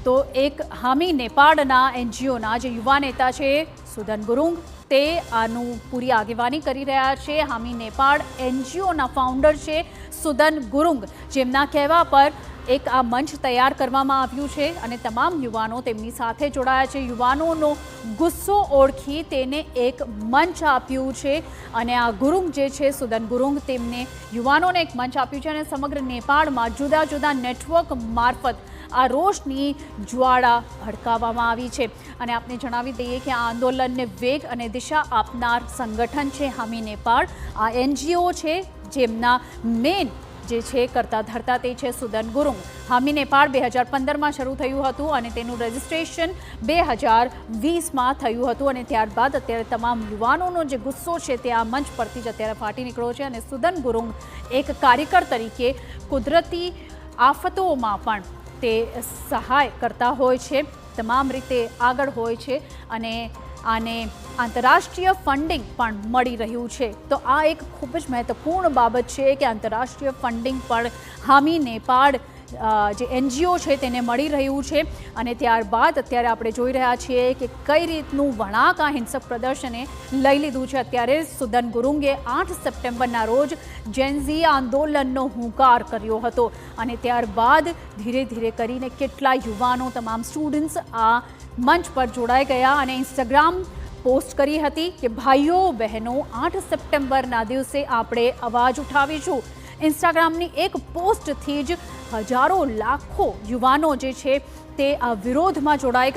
તો એક हामी નેપાળના એનજીઓના જે યુવા નેતા છે સુદન ગુરુંગ તે આનું પૂરી આગેવાની કરી રહ્યા છે। हामी નેપાળ એનજીઓના ફાઉન્ડર છે સુદન ગુરુંગ, જેમના કહેવા પર એક આ મંચ તૈયાર કરવામાં આવ્યું છે અને તમામ યુવાનો તેમની સાથે જોડાયા છે। યુવાનોનો ગુસ્સો ઓળખી તેને એક મંચ આપ્યું છે અને આ ગુરુંગ જે છે સુદન ગુરુંગ તેમને યુવાનોને એક મંચ આપ્યું છે અને સમગ્ર નેપાળમાં જુદા જુદા નેટવર્ક મારફત આ રોષની જ્વાળા ભડકાવવામાં આવી છે। અને આપને જણાવી દઈએ કે આ આંદોલનને વેગ અને દિશા આપનાર સંગઠન છે हामी નેપાળ। આ એનજીઓ છે જેમના મેન જે છે કરતા ધરતા તે છે સુદન ગુરુંગ। हामी નેપાળ 2015માં શરૂ થયું હતું અને તેનું રજિસ્ટ્રેશન 2020માં થયું હતું અને ત્યારબાદ અત્યારે તમામ યુવાનોનો જે ગુસ્સો છે તે આ મંચ પરથી જ અત્યારે ફાટી નીકળ્યો છે અને સુદન ગુરુંગ એક કાર્યકર તરીકે કુદરતી આફતોમાં પણ તે સહાય કરતા હોય છે, તમામ રીતે આગળ હોય છે અને આને આંતરરાષ્ટ્રીય ફંડિંગ પણ મળી રહ્યું છે। તો આ એક ખૂબ જ મહત્વપૂર્ણ બાબત છે કે આંતરરાષ્ટ્રીય ફંડિંગ પણ हामी નેપાળ જે એનજીઓ છે તેને મળી રહ્યું છે અને ત્યારબાદ અત્યારે આપણે જોઈ રહ્યા છીએ કે કઈ રીતનું વળાંક આ હિંસક પ્રદર્શને લઈ લીધું છે। અત્યારે સુદન ગુરુંગે 8 સપ્ટેમ્બરના રોજ જેનઝી આંદોલનનો હુંકાર કર્યો હતો અને ત્યારબાદ ધીરે ધીરે કરીને કેટલા યુવાનો, તમામ સ્ટુડન્ટ્સ આ મંચ પર જોડાઈ ગયા અને ઇન્સ્ટાગ્રામ પોસ્ટ કરી હતી કે ભાઈઓ બહેનો 8 સપ્ટેમ્બરના દિવસે આપણે અવાજ ઉઠાવીશું। ઇન્સ્ટાગ્રામની એક પોસ્ટથી જ હજારો લાખો યુવાનો જે છે તે આ વિરોધમાં જોડાઈ ગયા।